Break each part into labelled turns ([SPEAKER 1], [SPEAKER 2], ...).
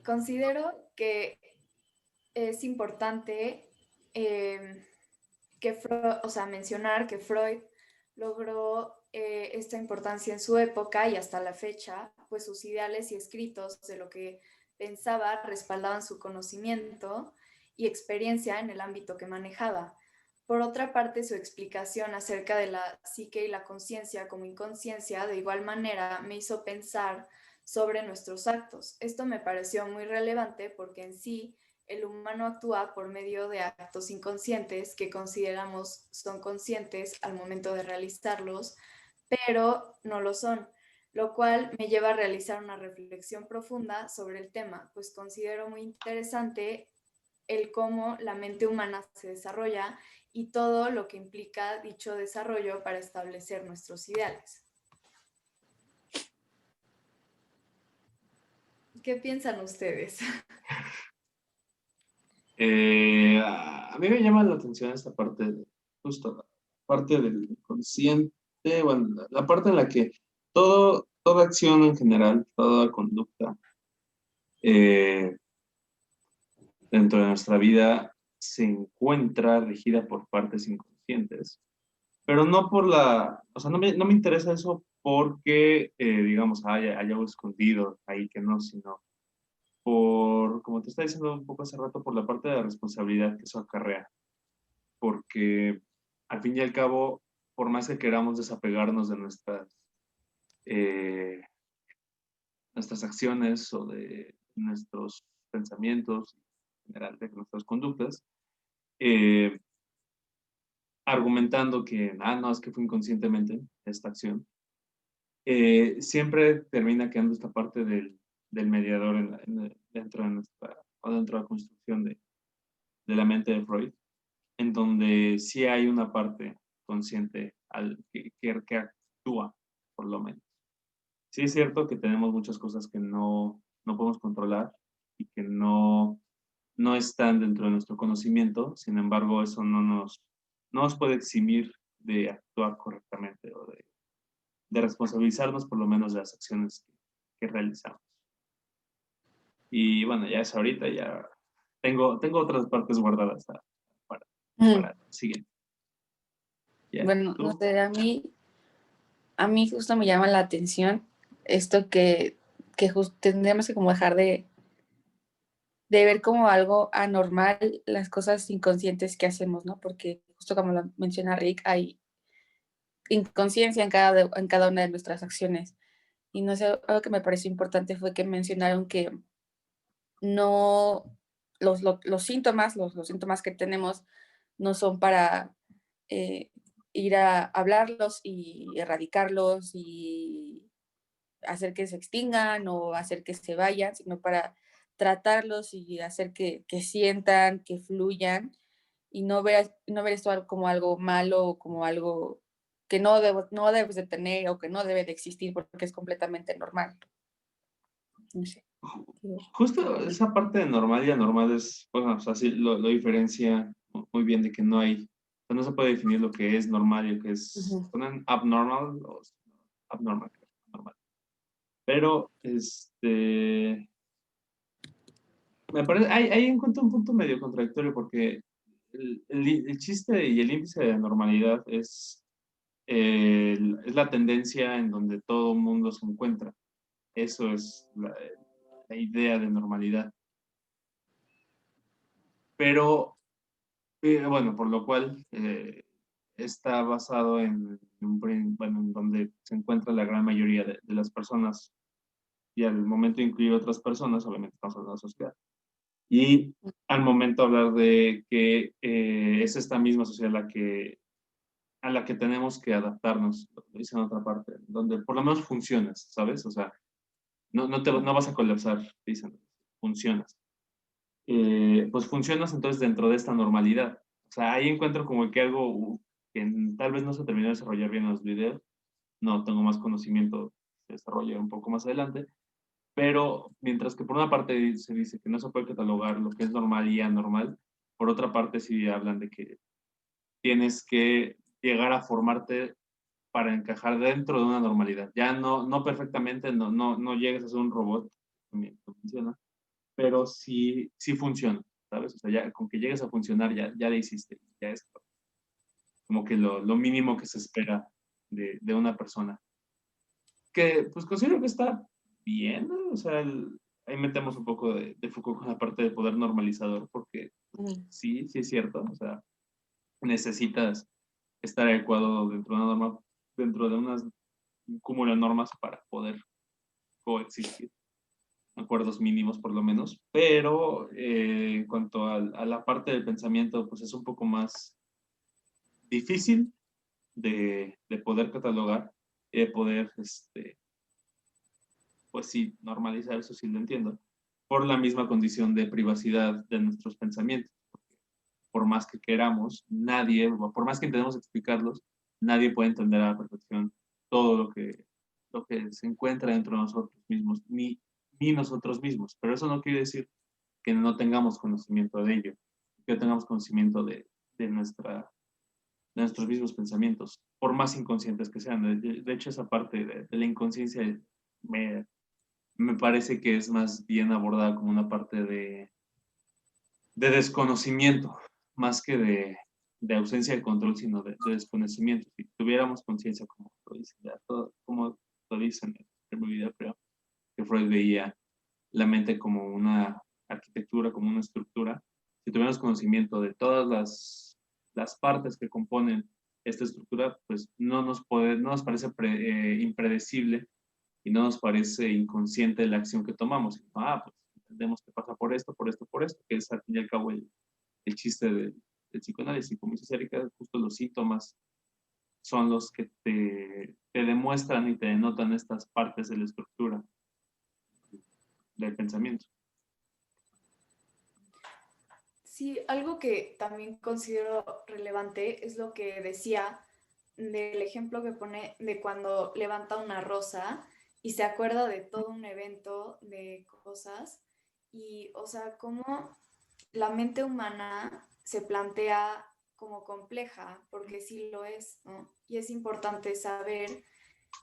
[SPEAKER 1] considero que es importante mencionar que Freud logró esta importancia en su época y hasta la fecha, pues sus ideales y escritos de lo que pensaba respaldaban su conocimiento y experiencia en el ámbito que manejaba. Por otra parte, su explicación acerca de la psique y la conciencia como inconsciencia de igual manera me hizo pensar sobre nuestros actos. Esto me pareció muy relevante porque en sí el humano actúa por medio de actos inconscientes que consideramos son conscientes al momento de realizarlos, pero no lo son, lo cual me lleva a realizar una reflexión profunda sobre el tema, pues considero muy interesante el cómo la mente humana se desarrolla y todo lo que implica dicho desarrollo para establecer nuestros ideales. ¿Qué piensan ustedes?
[SPEAKER 2] A mí me llama la atención esta parte, justo la parte del consciente, bueno, la parte en la que toda acción en general, toda conducta eh, dentro de nuestra vida se encuentra regida por partes inconscientes, pero no por o sea, no me interesa eso porque, digamos, hay algo escondido ahí que no, sino como te estaba diciendo un poco hace rato, por la parte de la responsabilidad que eso acarrea. Porque al fin y al cabo, por más que queramos desapegarnos de eh, nuestras acciones o de nuestros pensamientos, en general de nuestras conductas, eh, argumentando que, no, es que fue inconscientemente esta acción, siempre termina quedando esta parte del mediador dentro de o dentro de la construcción de la mente de Freud, en donde sí hay una parte consciente que actúa, por lo menos. Sí es cierto que tenemos muchas cosas que no podemos controlar y que no están dentro de nuestro conocimiento, sin embargo, eso no nos puede eximir de actuar correctamente o de responsabilizarnos por lo menos de las acciones que realizamos. Y bueno, ya es ahorita, ya tengo otras partes guardadas para,
[SPEAKER 3] Mm.
[SPEAKER 2] para el siguiente. ¿Ya?
[SPEAKER 3] Bueno, no
[SPEAKER 2] ¿Tú?
[SPEAKER 3] sé, a mí justo me llama la atención esto que justo tendríamos que como dejar de ver como algo anormal las cosas inconscientes que hacemos, ¿no? Porque justo como lo menciona Rick, hay inconsciencia en cada una de nuestras acciones. Y no sé, algo que me pareció importante fue que mencionaron que no, los síntomas, los síntomas que tenemos no son para eh, ir a hablarlos y erradicarlos y hacer que se extingan o hacer que se vayan, sino para tratarlos y hacer que sientan, que fluyan y no ver esto como algo malo o como algo que no debes de tener o que no debe de existir porque es completamente normal. No sé.
[SPEAKER 2] Justo esa parte de normal y anormal es, bueno, o sea, sí lo diferencia muy bien de que o sea, no se puede definir lo que es normal y lo que es,
[SPEAKER 3] Ujú.
[SPEAKER 2] ponen abnormal o abnormal, normal. Pero, me parece, ahí encuentro un punto medio contradictorio porque el chiste y el índice de normalidad es la tendencia en donde todo mundo se encuentra. Eso es la idea de normalidad. Pero bueno, por lo cual está basado bueno, en donde se encuentra la gran mayoría de las personas y al momento de incluir otras personas, obviamente estamos hablando de la sociedad. Y al momento de hablar de que es esta misma sociedad a la que tenemos que adaptarnos, lo dice en otra parte, donde por lo menos funcionas, ¿sabes? O sea, no vas a colapsar, dicen, funcionas. Pues funcionas entonces dentro de esta normalidad. O sea, ahí encuentro como que algo que tal vez no se terminó de desarrollar bien en los videos. No tengo más conocimiento, se desarrolla un poco más adelante. Pero mientras que por una parte se dice que no se puede catalogar lo que es normal y anormal, por otra parte sí hablan de que tienes que llegar a formarte para encajar dentro de una normalidad. Ya no perfectamente, no llegues a ser un robot, también funciona, pero sí funciona, ¿sabes? O sea, ya con que llegues a funcionar, ya le hiciste, ya es como que lo mínimo que se espera de una persona. Que pues considero que está bien, ¿no? O sea, ahí metemos un poco de Foucault con la parte de poder normalizador, porque sí es cierto, o sea, necesitas estar adecuado dentro de una norma, dentro de un cúmulo de normas para poder coexistir, acuerdos mínimos por lo menos, pero en cuanto a la parte del pensamiento, pues es un poco más difícil de poder catalogar y de poder, pues sí, normalizar, eso sí lo entiendo, por la misma condición de privacidad de nuestros pensamientos. Por más que queramos, nadie, por más que intentemos explicarlos, nadie puede entender a la perfección todo lo que se encuentra dentro de nosotros mismos, ni nosotros mismos. Pero eso no quiere decir que no tengamos conocimiento de ello, que no tengamos conocimiento de nuestros mismos pensamientos, por más inconscientes que sean. De hecho, esa parte de la inconsciencia me parece que es más bien abordada como una parte de desconocimiento, más que de ausencia de control, sino de desconocimiento. Si tuviéramos conciencia, como lo dicen en el primer video, creo, que Freud veía la mente como una arquitectura, como una estructura, si tuviéramos conocimiento de todas las partes que componen esta estructura, pues no nos parece impredecible y no nos parece inconsciente la acción que tomamos. Pues entendemos que pasa por esto, por esto, por esto, que es al fin y al cabo el chiste del psicoanálisis. Como dice Erika, justo los síntomas son los que te demuestran y te denotan estas partes de la estructura del pensamiento.
[SPEAKER 1] Sí, algo que también considero relevante es lo que decía del ejemplo que pone de cuando levanta una rosa y se acuerda de todo un evento, de cosas, y, o sea, cómo la mente humana se plantea como compleja, porque sí lo es, ¿no? Y es importante saber,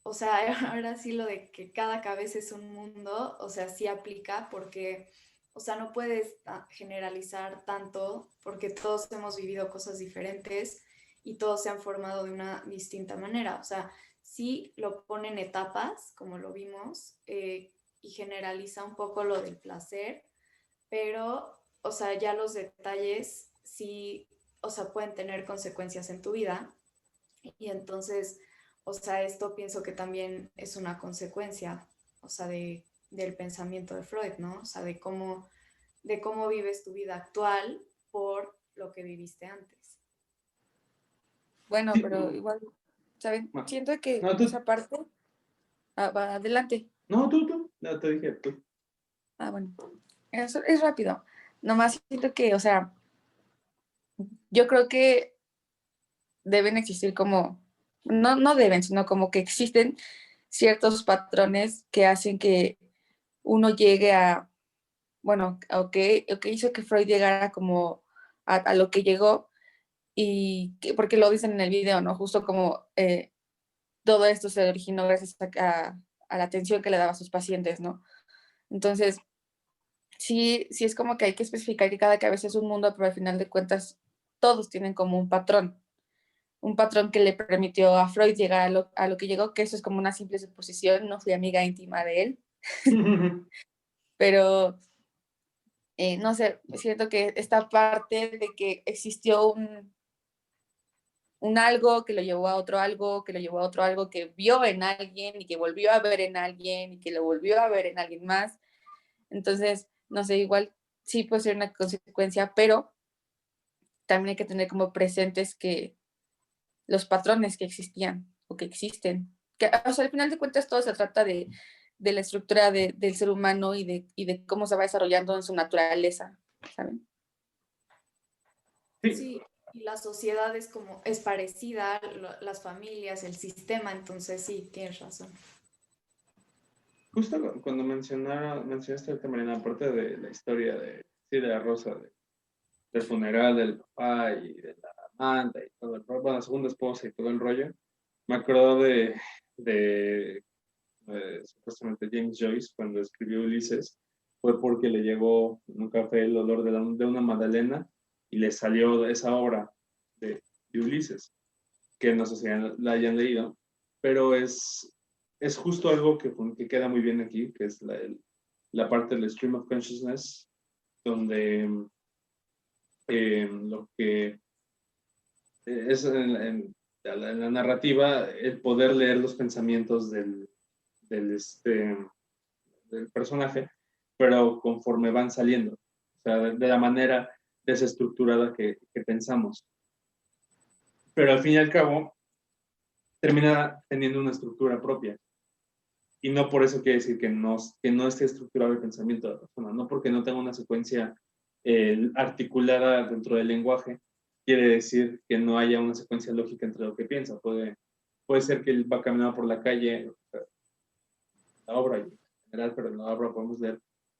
[SPEAKER 1] o sea, ahora sí lo de que cada cabeza es un mundo, o sea, sí aplica porque, o sea, no puedes generalizar tanto porque todos hemos vivido cosas diferentes y todos se han formado de una distinta manera. O sea, sí lo pone en etapas, como lo vimos, y generaliza un poco lo del placer, pero, o sea, ya los detalles sí, o sea, pueden tener consecuencias en tu vida. Y entonces, o sea, esto pienso que también es una consecuencia, o sea, del pensamiento de Freud, ¿no? O sea, de cómo vives tu vida actual por lo que viviste antes.
[SPEAKER 3] Bueno,
[SPEAKER 2] Sí,
[SPEAKER 3] pero igual, ¿saben?
[SPEAKER 2] no,
[SPEAKER 3] Siento que
[SPEAKER 2] no,
[SPEAKER 3] esa parte... va adelante.
[SPEAKER 2] tú, no, te dije tú.
[SPEAKER 3] Bueno, eso es rápido. Nomás siento que, o sea, yo creo que deben existir como, no deben, sino como que existen ciertos patrones que hacen que uno llegue a, bueno, o que hizo que Freud llegara como a lo que llegó, y porque lo dicen en el video, ¿no? Justo como todo esto se originó gracias a la atención que le daba a sus pacientes, ¿no? Entonces, sí es como que hay que especificar que cada cabeza es un mundo, pero al final de cuentas todos tienen como un patrón que le permitió a Freud llegar a lo que llegó, que eso es como una simple suposición, no fui amiga íntima de él, pero no sé, siento que esta parte de que existió un algo que lo llevó a otro algo, que lo llevó a otro algo, que vio en alguien y que volvió a ver en alguien y que lo volvió a ver en alguien más. Entonces, no sé, igual sí puede ser una consecuencia, pero también hay que tener como presentes que los patrones que existían o que existen, que o sea, al final de cuentas todo se trata de la estructura del ser humano y de cómo se va desarrollando en su naturaleza, ¿saben?
[SPEAKER 2] Sí,
[SPEAKER 1] Sí, y la sociedad es como, es parecida, las familias, el sistema, entonces sí, tienes razón.
[SPEAKER 2] justo cuando mencionaste el tema, Marina, aparte de la historia sí, de la Rosa, del funeral del papá y de la amante y todo el rollo, bueno, la segunda esposa y todo el rollo, me acuerdo de supuestamente James Joyce cuando escribió Ulises, fue porque le llegó en un café el olor de una magdalena y le salió esa obra de Ulises, que no sé si la hayan leído, pero es justo algo que queda muy bien aquí, que es la parte del stream of consciousness, donde lo que es en la narrativa, el poder leer los pensamientos del personaje, pero conforme van saliendo, o sea, de la manera desestructurada que pensamos. Pero al fin y al cabo, termina teniendo una estructura propia. Y no por eso quiere decir que no esté estructurado el pensamiento de la persona, no porque no tenga una secuencia articulada dentro del lenguaje, quiere decir que no haya una secuencia lógica entre lo que piensa. Puede ser que él va caminando por la calle, la obra en general, pero en la obra podemos leer,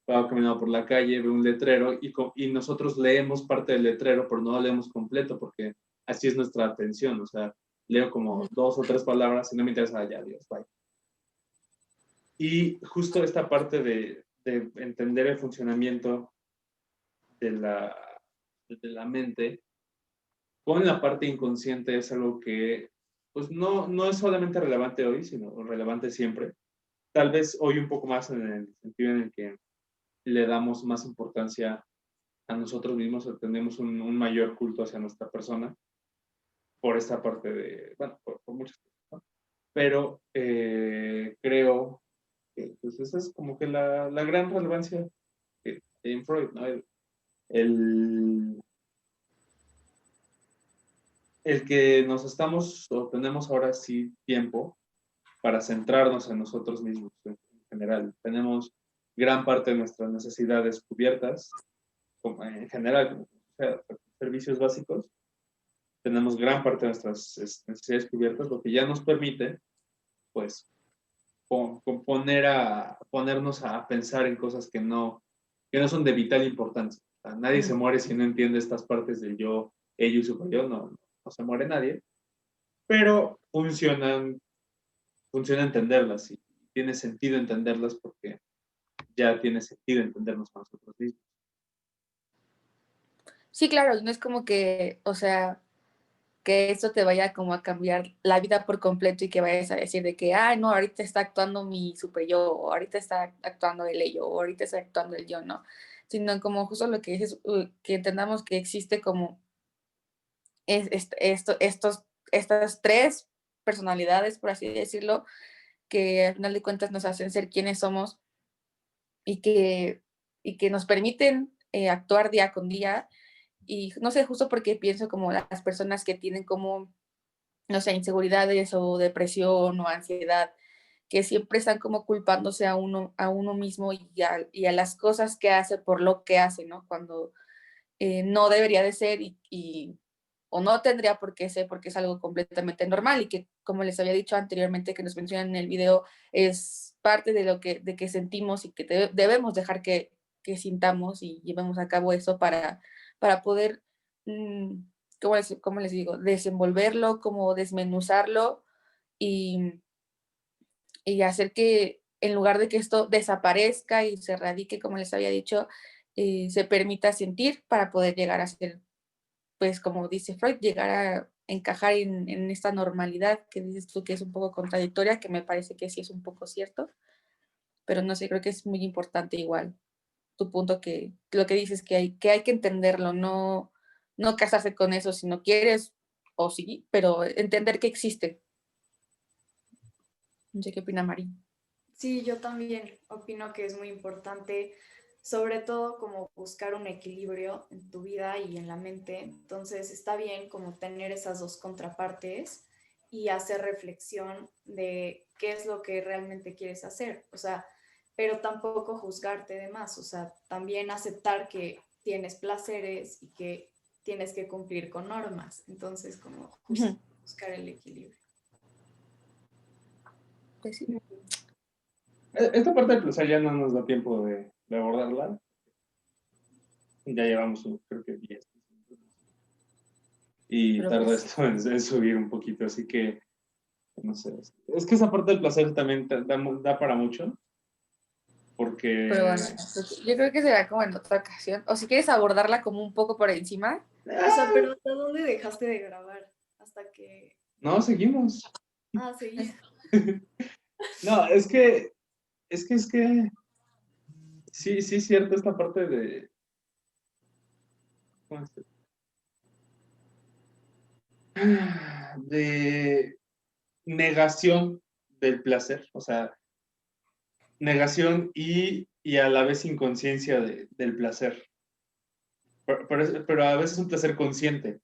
[SPEAKER 2] va caminando por la calle, ve un letrero y nosotros leemos parte del letrero, pero no lo leemos completo porque así es nuestra atención, o sea, leo como 2 o 3 palabras y no me interesa, ya, Dios, bye. Y justo esta parte de entender el funcionamiento de la mente con la parte inconsciente es algo que pues no es solamente relevante hoy, sino relevante siempre. Tal vez hoy un poco más en el sentido en el que le damos más importancia a nosotros mismos, tenemos un mayor culto hacia nuestra persona por esta parte bueno, por muchas cosas, ¿no? Pero creo que pues esa es como que la gran relevancia en Freud, ¿no? El que nos estamos o tenemos ahora sí tiempo para centrarnos en nosotros mismos en general. Tenemos gran parte de nuestras necesidades cubiertas, en general, como servicios básicos. Tenemos gran parte de nuestras necesidades cubiertas, lo que ya nos permite, pues, ponernos a pensar en cosas que no son de vital importancia. O sea, nadie se muere si no entiende estas partes del yo, ello y superior, no se muere nadie, pero funciona entenderlas y tiene sentido entenderlas porque ya tiene sentido entendernos a nosotros mismos.
[SPEAKER 3] Sí, claro, no es como que, o sea, que esto te vaya como a cambiar la vida por completo y que vayas a decir de que, no, ahorita está actuando mi super yo, o ahorita está actuando el ello, o ahorita está actuando el yo, ¿no? Sino como justo lo que dices, que entendamos que existe como estas 3 personalidades, por así decirlo, que al final de cuentas nos hacen ser quienes somos y que nos permiten actuar día con día. Y no sé, justo porque pienso como las personas que tienen como, no sé, inseguridades o depresión o ansiedad, que siempre están como culpándose a uno mismo y a las cosas que hace por lo que hace, ¿no? Cuando no debería de ser o no tendría por qué ser, porque es algo completamente normal y que, como les había dicho anteriormente, que nos mencionan en el video, es parte de que sentimos y que debemos dejar que sintamos y llevemos a cabo eso para poder, ¿cómo les digo? Desenvolverlo, como desmenuzarlo y hacer que en lugar de que esto desaparezca y se radique, como les había dicho, se permita sentir para poder llegar a ser, pues como dice Freud, llegar a encajar en esta normalidad que dices tú que es un poco contradictoria, que me parece que sí es un poco cierto, pero no sé, creo que es muy importante igual tu punto, que lo que dices que hay que entenderlo, no casarse con eso si no quieres, o sí, pero entender que existe. No sé qué opina Mari.
[SPEAKER 1] Sí, yo también opino que es muy importante, sobre todo como buscar un equilibrio en tu vida y en la mente. Entonces está bien como tener esas 2 contrapartes y hacer reflexión de qué es lo que realmente quieres hacer. O sea, pero tampoco juzgarte de más. O sea, también aceptar que tienes placeres y que tienes que cumplir con normas. Entonces, como buscar el equilibrio.
[SPEAKER 3] Pues sí.
[SPEAKER 2] Esta parte del placer ya no nos da tiempo de abordarla. Ya llevamos, creo que 10. Y
[SPEAKER 3] Pero
[SPEAKER 2] tarda
[SPEAKER 3] pues,
[SPEAKER 2] esto en subir un poquito, así que no sé. Es que esa parte del placer también da para mucho. porque...
[SPEAKER 3] Pero bueno, pues, yo creo que será como en otra ocasión. O si quieres abordarla como un poco por encima.
[SPEAKER 1] O sea, pero ¿hasta dónde dejaste de grabar? Hasta que...
[SPEAKER 2] No, seguimos.
[SPEAKER 1] Ah, seguí.
[SPEAKER 2] No, es que sí, sí es cierto esta parte de... ¿cómo es? De negación del placer, o sea, negación y a la vez inconsciencia del placer. Pero a veces un placer consciente,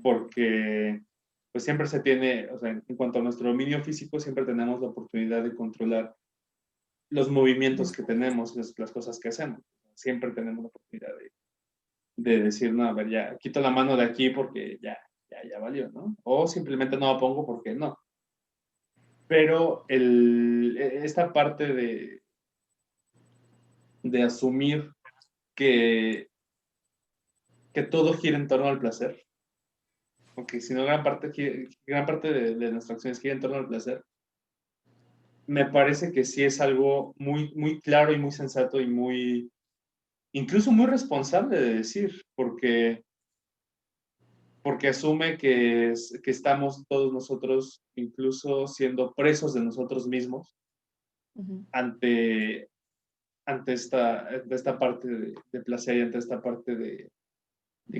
[SPEAKER 2] porque pues siempre se tiene, o sea, en cuanto a nuestro dominio físico, siempre tenemos la oportunidad de controlar los movimientos que tenemos, las cosas que hacemos. Siempre tenemos la oportunidad de decir, no, a ver, ya quito la mano de aquí porque ya valió, ¿no? O simplemente no la pongo porque no. Pero esta parte de asumir que, que todo gira en torno al placer, porque si no gran parte de nuestras acciones gira en torno al placer, me parece que sí es algo muy, muy claro y muy sensato y muy, incluso muy responsable de decir, porque asume que estamos todos nosotros incluso siendo presos de nosotros mismos ante, ante esta parte de placer y ante esta parte de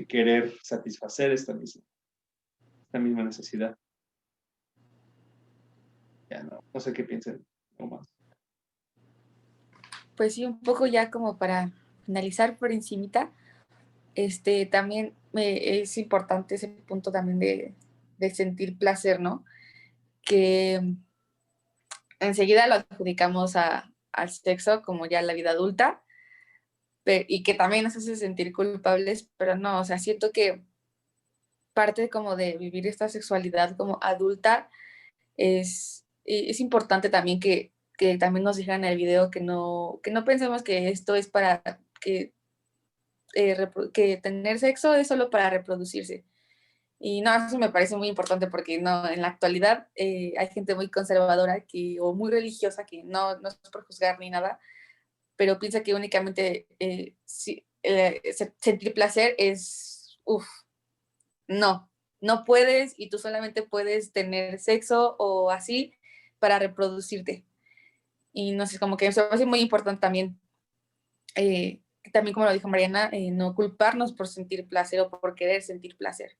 [SPEAKER 2] querer satisfacer esta misma necesidad. Ya no sé qué piensen o más.
[SPEAKER 3] Pues sí, un poco ya como para finalizar por encimita, también es importante ese punto también de sentir placer, ¿no? Que enseguida lo adjudicamos al sexo como ya la vida adulta, y que también nos hace sentir culpables, pero no, o sea, siento que parte como de vivir esta sexualidad como adulta es importante también que también nos dijeran en el video que no pensemos que esto es para que tener sexo es solo para reproducirse. Y no, eso me parece muy importante porque no, en la actualidad hay gente muy conservadora o muy religiosa que no es por juzgar ni nada, pero piensa que únicamente sentir placer es, no puedes y tú solamente puedes tener sexo o así para reproducirte. Y no sé, como que eso es muy importante también, también como lo dijo Mariana, no culparnos por sentir placer o por querer sentir placer.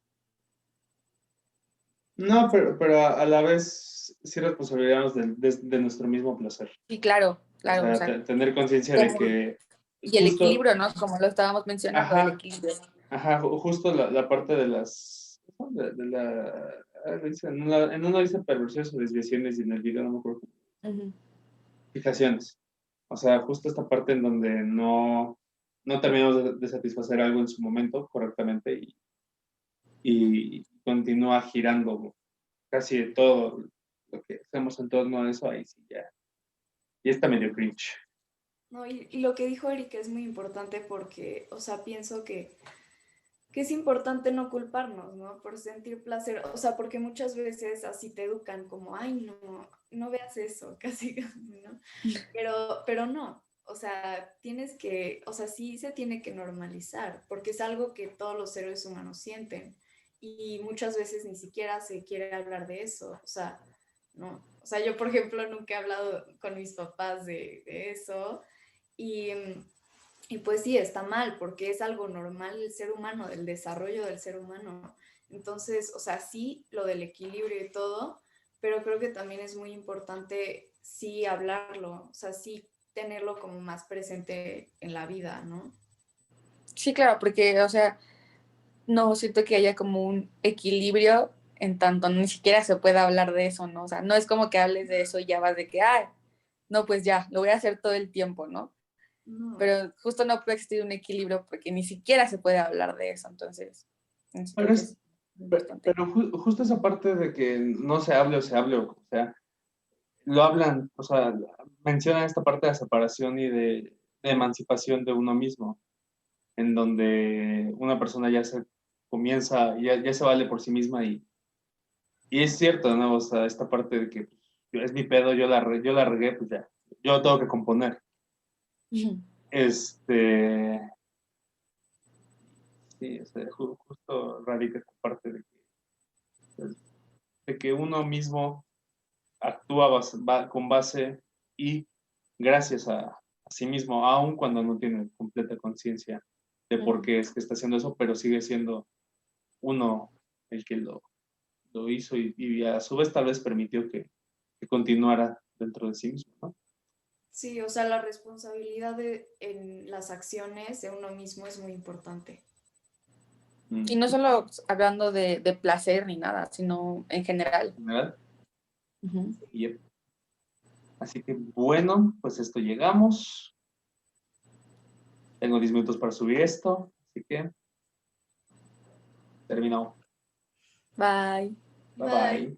[SPEAKER 2] No, pero a la vez sí responsabilizarnos de nuestro mismo placer.
[SPEAKER 3] Sí, claro,
[SPEAKER 2] O
[SPEAKER 3] o
[SPEAKER 2] sea,
[SPEAKER 3] sea,
[SPEAKER 2] tener conciencia de que
[SPEAKER 3] y el
[SPEAKER 2] justo,
[SPEAKER 3] equilibrio, ¿no? Como lo estábamos mencionando, el
[SPEAKER 2] ajá,
[SPEAKER 3] equilibrio.
[SPEAKER 2] ajá, justo la parte de las, de la, en uno dice perversiones o desviaciones y en el video no me acuerdo.
[SPEAKER 3] Uh-huh.
[SPEAKER 2] Fijaciones. O sea, justo esta parte en donde no terminamos de satisfacer algo en su momento correctamente y continúa girando casi todo lo que hacemos en torno a eso, ahí sí ya está medio cringe.
[SPEAKER 1] No, y lo que dijo Erika es muy importante porque, o sea, pienso que es importante no culparnos, ¿no? Por sentir placer, o sea, porque muchas veces así te educan como, ay, no veas eso, casi, ¿no? Pero no, o sea, o sea, sí se tiene que normalizar, porque es algo que todos los seres humanos sienten y muchas veces ni siquiera se quiere hablar de eso, o sea, no. O sea, yo, por ejemplo, nunca he hablado con mis papás de eso y... Y pues sí, está mal, porque es algo normal del ser humano, del desarrollo del ser humano. Entonces, o sea, sí, lo del equilibrio y todo, pero creo que también es muy importante sí hablarlo, o sea, sí tenerlo como más presente en la vida, ¿no?
[SPEAKER 3] Sí, claro, porque, o sea, no siento que haya como un equilibrio en tanto ni siquiera se pueda hablar de eso, ¿no? O sea, no es como que hables de eso y ya vas de que, no, pues ya, lo voy a hacer todo el tiempo, ¿no?
[SPEAKER 1] No.
[SPEAKER 3] Pero justo no puede existir un equilibrio porque ni siquiera se puede hablar de eso, entonces
[SPEAKER 2] Pero,
[SPEAKER 3] creo que es importante.
[SPEAKER 2] pero justo esa parte de que no se hable o sea, lo hablan, o sea, mencionan esta parte de la separación y de emancipación de uno mismo, en donde una persona ya se comienza, ya se vale por sí misma y es cierto, ¿no? O sea, esta parte de que pues, es mi pedo, yo la regué, pues ya, yo tengo que componer. Sí, o sea, justo radica esta parte de que uno mismo actúa con base y gracias a sí mismo, aun cuando no tiene completa conciencia de por qué es que está haciendo eso, pero sigue siendo uno el que lo hizo y a su vez tal vez permitió que continuara dentro de sí mismo, ¿no?
[SPEAKER 1] Sí, o sea, la responsabilidad en las acciones de uno mismo es muy importante.
[SPEAKER 3] Y no solo hablando de placer ni nada, sino en general.
[SPEAKER 2] En general.
[SPEAKER 3] Uh-huh.
[SPEAKER 2] Yep. Así que bueno, pues esto llegamos. Tengo 10 minutos para subir esto, así que terminado.
[SPEAKER 3] Bye.
[SPEAKER 2] Bye bye.